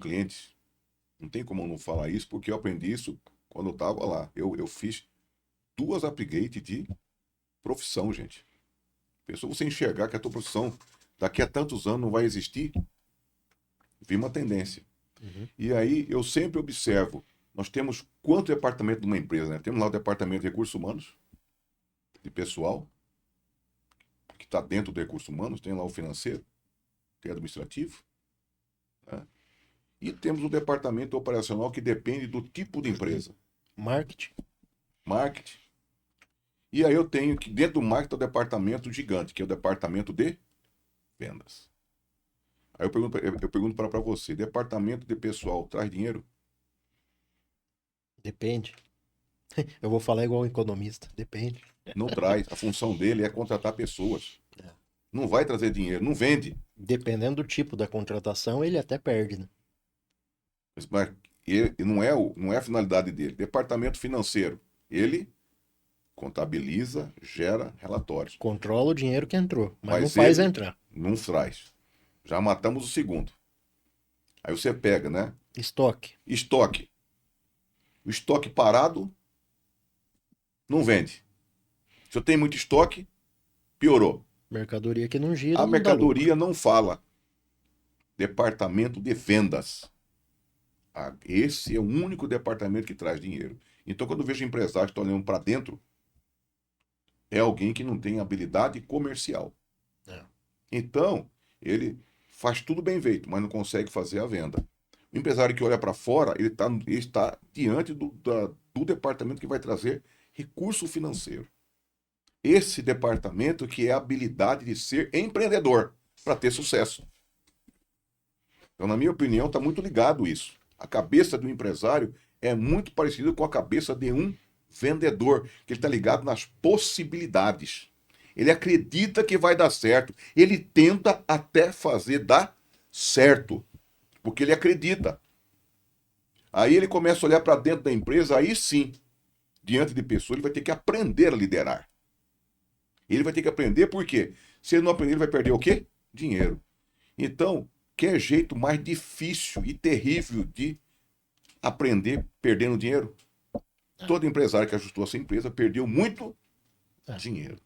clientes. Não tem como eu não falar isso, porque eu aprendi isso quando eu estava lá. Eu fiz 2 upgrades de profissão, gente. Pessoa você enxergar que a tua profissão daqui a tantos anos não vai existir, vi uma tendência. Uhum. E aí eu sempre observo, nós temos quanto departamento de uma empresa, né? Temos lá o departamento de recursos humanos, de pessoal, que está dentro do recursos humanos, tem lá o financeiro, tem administrativo, né? E temos o departamento operacional que depende do tipo de empresa, Marketing. marketing. E aí eu tenho que dentro do marketing é o departamento gigante, que é o departamento de vendas. Aí eu pergunto para você, departamento de pessoal traz dinheiro? Depende. Eu vou falar igual um economista. Depende. Não traz. A função dele é contratar pessoas. É. Não vai trazer dinheiro, não vende. Dependendo do tipo da contratação, ele até perde, né? Mas ele, não é a finalidade dele. Departamento financeiro, ele contabiliza, gera relatórios. Controla o dinheiro que entrou, mas não Mas faz ele entrar. não traz. Já matamos o segundo. Aí você pega, né? Estoque. Estoque. O estoque parado não vende. Se eu tenho muito estoque, piorou. Mercadoria que não gira, A não dá lucro. mercadoria não fala. Departamento de vendas. Esse é o único departamento que traz dinheiro. Então, quando eu vejo empresário que está olhando para dentro, é alguém que não tem habilidade comercial. É. Então, ele faz tudo bem feito, mas não consegue fazer a venda. O empresário que olha para fora, ele está diante do departamento que vai trazer recurso financeiro. Esse departamento que é a habilidade de ser empreendedor para ter sucesso. Então, na minha opinião, está muito ligado isso. A cabeça do empresário é muito parecida com a cabeça de um vendedor, que ele está ligado nas possibilidades. Ele acredita que vai dar certo. Ele tenta até fazer dar certo, porque ele acredita. Aí ele começa a olhar para dentro da empresa, aí sim, diante de pessoas, ele vai ter que aprender a liderar. Ele vai ter que aprender, por quê? Se ele não aprender, ele vai perder o quê? Dinheiro. Então, que jeito mais difícil e terrível de aprender perdendo dinheiro? Todo empresário que ajustou a sua empresa perdeu muito dinheiro.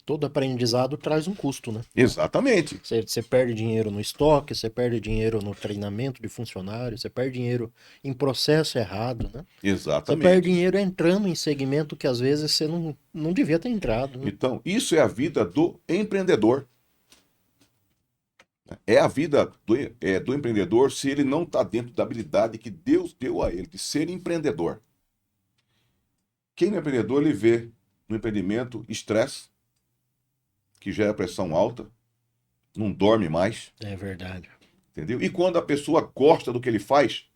Todo aprendizado traz um custo, né? Exatamente. Você perde dinheiro no estoque, você perde dinheiro no treinamento de funcionário, você perde dinheiro em processo errado, né? Você perde Exatamente. dinheiro entrando em segmento que às vezes você não devia ter entrado, né? Então, isso é a vida do empreendedor. É a vida do empreendedor se ele não está dentro da habilidade que Deus deu a ele de ser empreendedor. Quem não é empreendedor, ele vê no empreendimento estresse, que gera pressão alta, não dorme mais, É verdade. entendeu? E quando a pessoa gosta do que ele faz,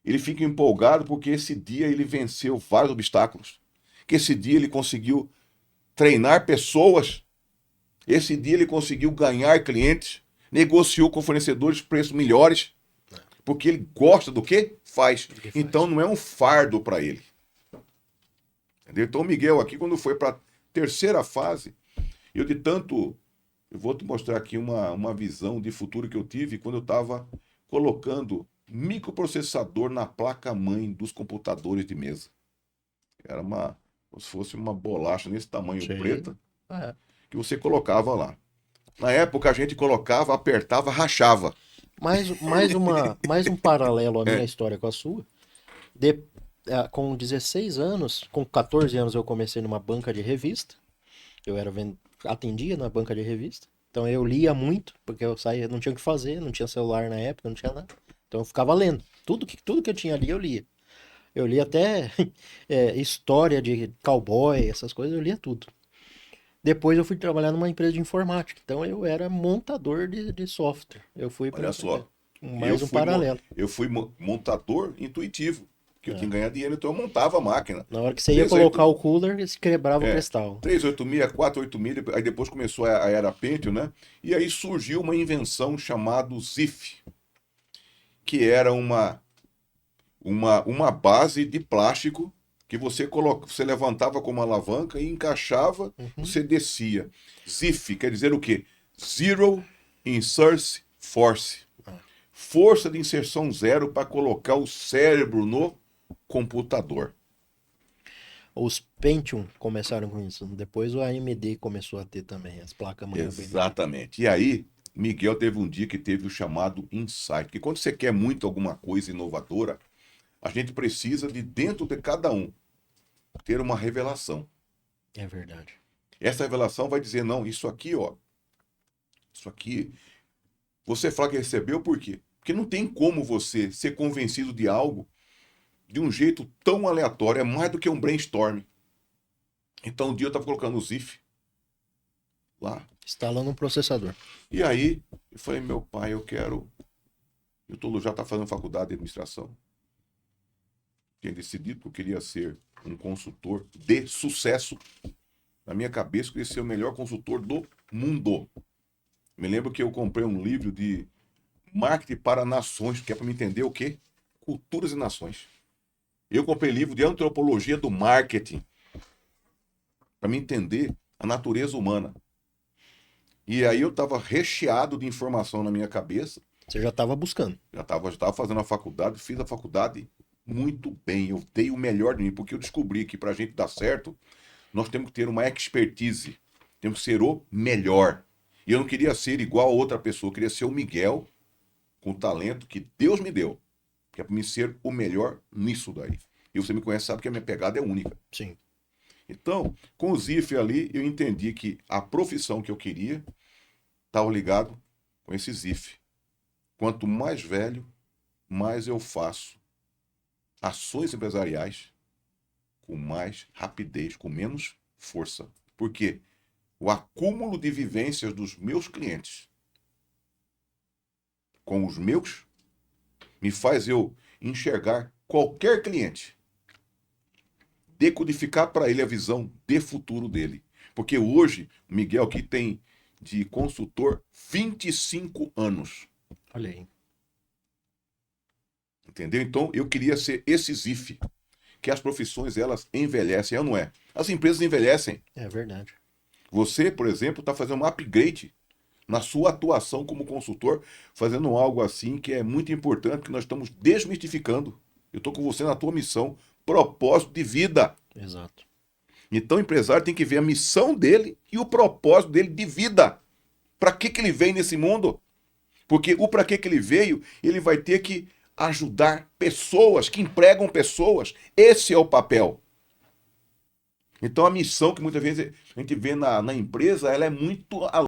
ele fica empolgado porque esse dia ele venceu vários obstáculos, que esse dia ele conseguiu treinar pessoas, esse dia ele conseguiu ganhar clientes, negociou com fornecedores preços melhores, porque ele gosta do que faz. Do que faz. Então não é um fardo para ele. Entendeu? Então o Miguel aqui, quando foi para a terceira fase, eu vou te mostrar aqui uma visão de futuro que eu tive quando eu estava colocando microprocessador na placa-mãe dos computadores de mesa. Era como se fosse uma bolacha nesse tamanho Sei. preta É. que você colocava lá. Na época a gente colocava, apertava, rachava. Mais um paralelo à minha É. história com a sua. Com 16 anos, com 14 anos eu comecei numa banca de revista. Eu atendia na banca de revista. Então eu lia muito, porque eu saía, não tinha o que fazer, não tinha celular na época, não tinha nada. Então eu ficava lendo. Tudo que eu tinha ali eu lia. Eu lia até história de cowboy, essas coisas, eu lia tudo. Depois eu fui trabalhar numa empresa de informática. Então eu era montador de software. Eu fui Olha só. mais um paralelo. Eu fui montador intuitivo, que eu É. tinha que ganhar dinheiro, então eu montava a máquina. Na hora que você ia colocar o cooler, se quebrava o cristal. 386, 486, aí depois começou a era Pentium, né? E aí surgiu uma invenção chamada ZIF, que era uma base de plástico que você levantava com uma alavanca e encaixava, você descia. ZIF quer dizer o quê? Zero Insert Force. força de inserção zero para colocar o cérebro no computador. Os Pentium começaram com isso. Depois o AMD começou a ter também as placas-mãe AMD. Exatamente. E aí, Miguel teve um dia que teve o chamado insight, que quando você quer muito alguma coisa inovadora, a gente precisa de dentro de cada um ter uma revelação. É verdade. Essa revelação vai dizer, não, isso aqui, ó, isso aqui, você fala que recebeu por quê? Porque não tem como você ser convencido de algo de um jeito tão aleatório, é mais do que um brainstorm. Então um dia eu estava colocando o ZIF lá, Instalando um processador. e aí eu falei, meu pai, já tá fazendo faculdade de administração. Tinha decidido que eu queria ser um consultor de sucesso. Na minha cabeça, eu queria ser o melhor consultor do mundo. Me lembro que eu comprei um livro de marketing para nações, que é para me entender o quê? Culturas e nações. Eu comprei livro de antropologia do marketing, para me entender a natureza humana. E aí eu estava recheado de informação na minha cabeça. Você já estava buscando. Já estava fazendo a faculdade, fiz a faculdade muito bem. Eu dei o melhor de mim, porque eu descobri que para a gente dar certo, nós temos que ter uma expertise. Temos que ser o melhor. E eu não queria ser igual a outra pessoa, eu queria ser o Miguel, com o talento que Deus me deu. Que é para mim ser o melhor nisso daí. E você me conhece, sabe que a minha pegada é única. Sim. Então, com o ZIF ali, eu entendi que a profissão que eu queria estava ligado com esse ZIF. Quanto mais velho, mais eu faço ações empresariais com mais rapidez, com menos força. Por quê? O acúmulo de vivências dos meus clientes com os meus me faz eu enxergar qualquer cliente, decodificar para ele a visão de futuro dele. Porque hoje, o Miguel que tem de consultor 25 anos. Olha aí. Entendeu? Então, eu queria ser esse ZIF, que as profissões, elas envelhecem, ou não é? As empresas envelhecem. É verdade. Você, por exemplo, está fazendo um upgrade na sua atuação como consultor, fazendo algo assim que é muito importante, que nós estamos desmistificando. Eu estou com você na tua missão, propósito de vida. Exato. Então, o empresário tem que ver a missão dele e o propósito dele de vida. Para que ele veio nesse mundo? Porque o para que ele veio, ele vai ter que ajudar pessoas que empregam pessoas. Esse é o papel. Então, a missão que muitas vezes a gente vê na empresa, ela é muito